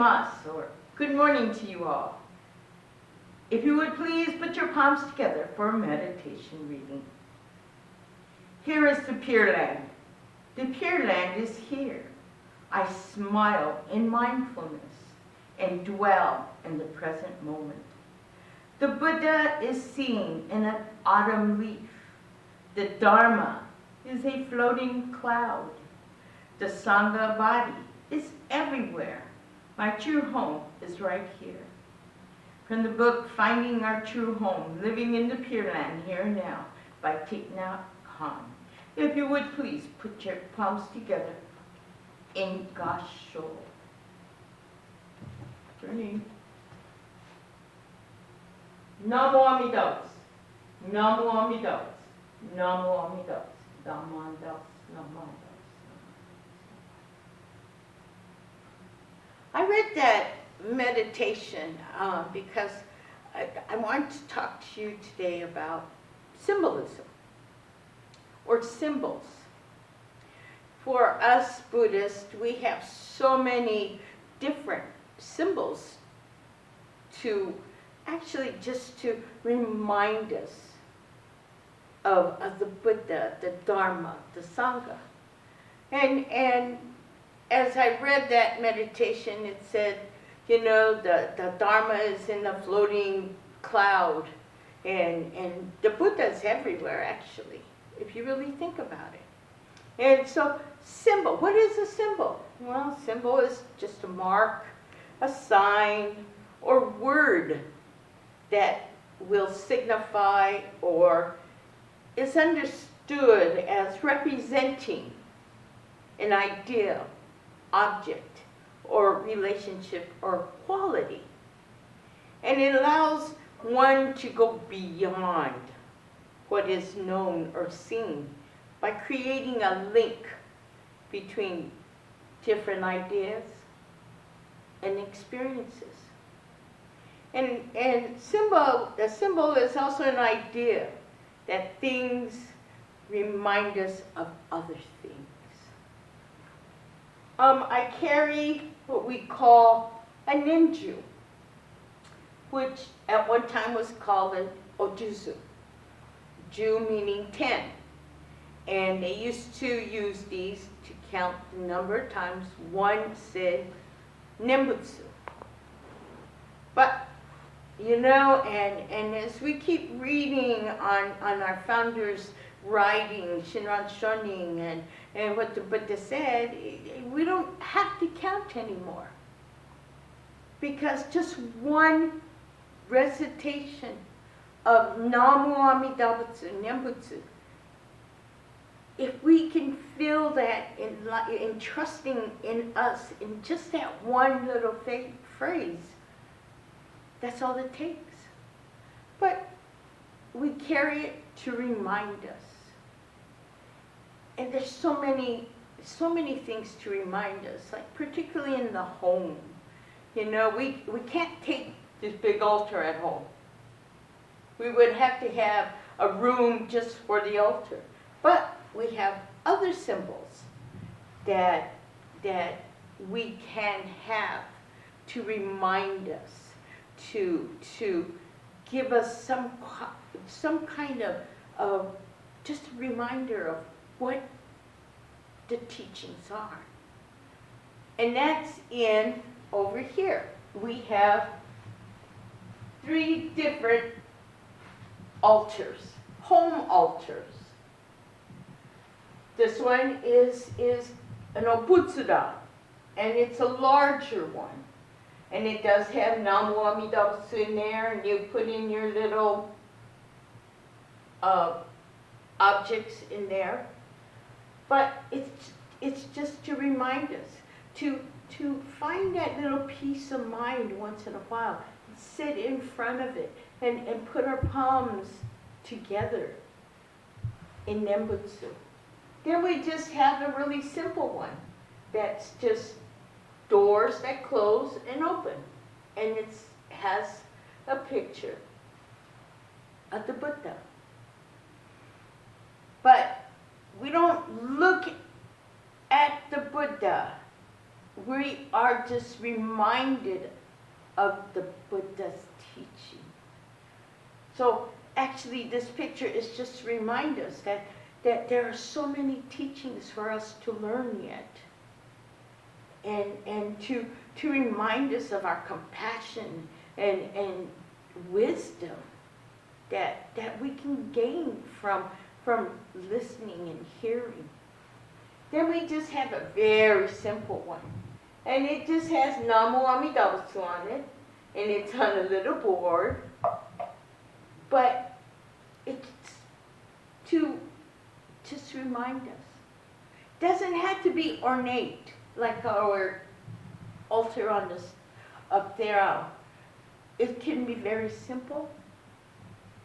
gozaimasu, or good morning to you all. If you would please put your palms together for a meditation reading. Here is the Pure Land. The Pure Land is here. I smile in mindfulness and dwell in the present moment. The Buddha is seen in an autumn leaf. The Dharma is a floating cloud. The Sangha body is everywhere. My true home is right here. From the book Finding Our True Home, Living in the Pure Land Here and Now by Thich Nhat Hanh. If you would please put your palms together in Gasho. Turning. Namo Amida Butsu. Namo Amida Butsu. Namo Amida Butsu. Namo Amida Butsu. Namo Amida Butsu. I read that meditation because I want to talk to you today about symbolism or symbols. For us Buddhists, we have so many different symbols to actually just to remind us of the Buddha, the Dharma, the Sangha. And as I read that meditation, it said, you know, the Dharma is in the floating cloud, and the Buddha is everywhere, actually, if you really think about it. And so, symbol, what is a symbol? Well, symbol is just a mark, a sign, or word that will signify or is understood as representing an idea, object, or relationship, or quality. And it allows one to go beyond what is known or seen by creating a link between different ideas and experiences. And the symbol is also an idea that things remind us of other things. I carry what we call a ninju, which at one time was called an ojuzu. Ju meaning 10. And they used to use these to count the number of times one said nembutsu. But, you know, and as we keep reading on our founders' writing, Shinran, Shonin, and what the Buddha said, we don't have to count anymore. Because just one recitation of Namo Amida Butsu, Nembutsu, if we can feel that in trusting in us, in just that one little phrase, that's all it takes. But we carry it to remind us. And there's so many things to remind us, like particularly in the home. You know, we can't take this big altar at home. We would have to have a room just for the altar. But we have other symbols that we can have to remind us, to give us some kind of just a reminder of what the teachings are. And that's over here. We have 3 different altars, home altars. This one is an obutsuda, and it's a larger one. And it does have Namo Amida Butsu in there, and you put in your little objects in there. But it's just to remind us, to find that little peace of mind once in a while, sit in front of it, and put our palms together in Nembutsu. Then we just have a really simple one that's just doors that close and open. And it has a picture of the Buddha. But we don't look at the Buddha we are just reminded of the Buddha's teaching. So actually this picture is just to remind us that there are so many teachings for us to learn yet. And to remind us of our compassion and wisdom that we can gain from listening and hearing. Then we just have a very simple one. And it just has Namo Amida Butsu on it. And it's on a little board. But it's to just remind us. Doesn't have to be ornate like our altar on this up there. It can be very simple.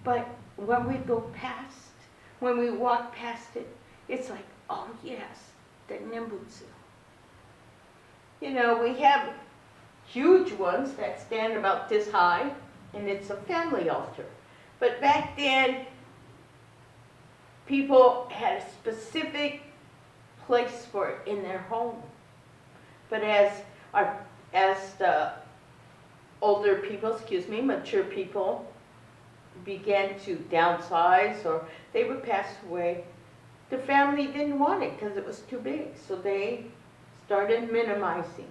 But when we go past, when we walk past it, it's like, oh yes, the Nembutsu. You know, we have huge ones that stand about this high, and it's a family altar. But back then, people had a specific place for it in their home. But as the older people, mature people, began to downsize or they would pass away, the family didn't want it because it was too big. So they started minimizing.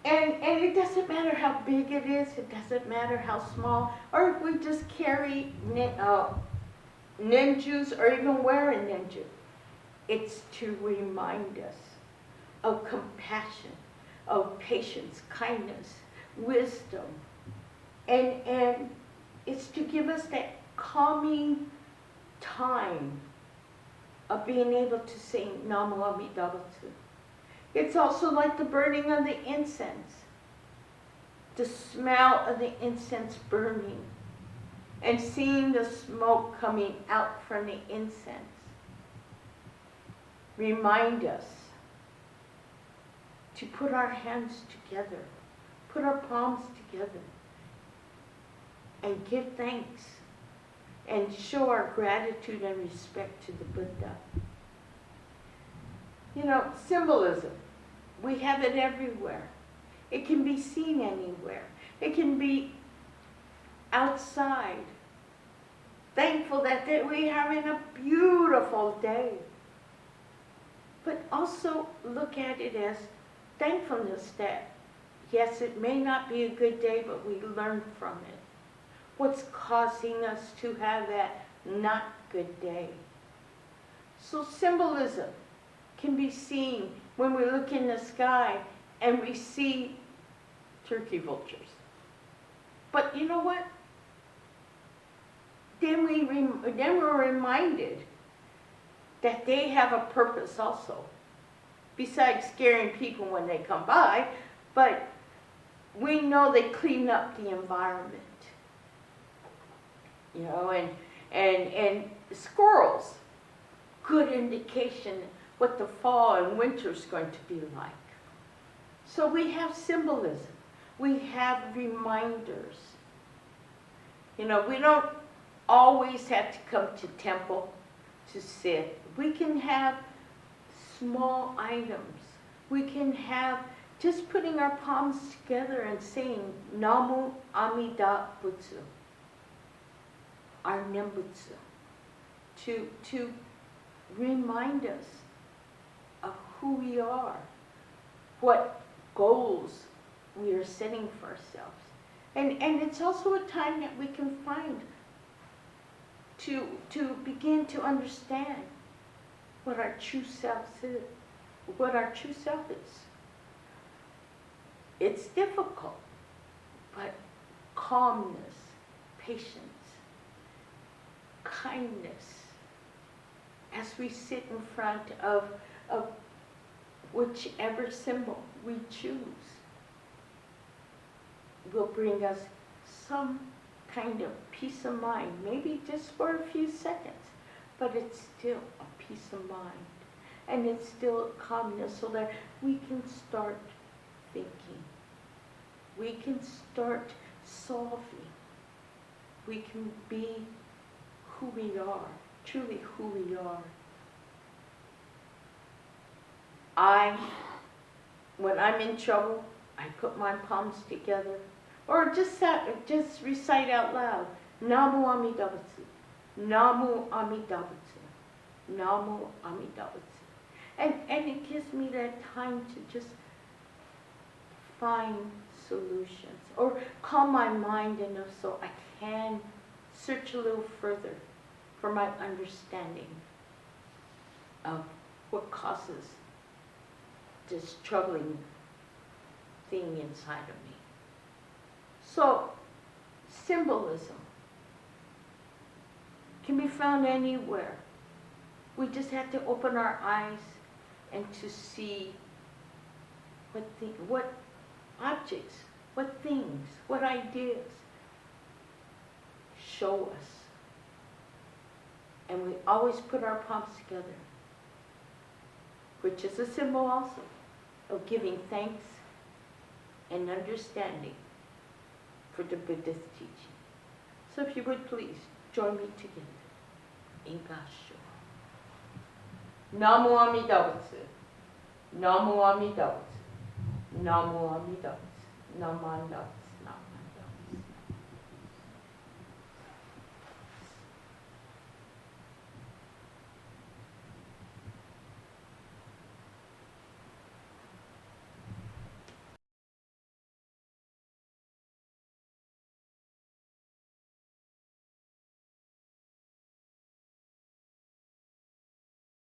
And it doesn't matter how big it is, it doesn't matter how small, or if we just carry ninjus or even wear a ninju. It's to remind us of compassion, of patience, kindness, wisdom. And it's to give us that calming time of being able to say Namo Amida Butsu. It's also like the burning of the incense. The smell of the incense burning and seeing the smoke coming out from the incense. Remind us to put our hands together, put our palms together, and give thanks and show our gratitude and respect to the Buddha. You know, symbolism, we have it everywhere. It can be seen anywhere. It can be outside. Thankful that we're having a beautiful day. But also look at it as thankfulness that, yes, it may not be a good day, but we learn from it. What's causing us to have that not good day? So symbolism can be seen when we look in the sky and we see turkey vultures. But you know what? Then we're reminded that they have a purpose also, besides scaring people when they come by, but we know they clean up the environment. You know, and squirrels, good indication what the fall and winter is going to be like. So we have symbolism. We have reminders. You know, we don't always have to come to temple to sit. We can have small items. We can have just putting our palms together and saying Namo Amida Butsu, our Nembutsu, to remind us of who we are, what goals we are setting for ourselves. And it's also a time that we can find to begin to understand what our true self is. What our true self is. It's difficult, but calmness, patience, kindness, as we sit in front of whichever symbol we choose, will bring us some kind of peace of mind, maybe just for a few seconds, but it's still a peace of mind, and it's still calmness so that we can start thinking. We can start solving. We can be who we are, truly who we are. I when I'm in trouble, I put my palms together, or just recite out loud, Namu Amida Butsu, Namu Amida Butsu, Namu Amida Butsu. And it gives me that time to just find solutions, or calm my mind enough so I can search a little further for my understanding of what causes this troubling thing inside of me. So, symbolism can be found anywhere. We just have to open our eyes and to see what objects, what things, what ideas show us. And we always put our palms together, which is a symbol also of giving thanks and understanding for the Buddhist teaching. So if you would please join me together in Gasho. Namu Amida Butsu, Namu Amida Butsu, Namu Amida Butsu, Namu Amida Butsu, Namu.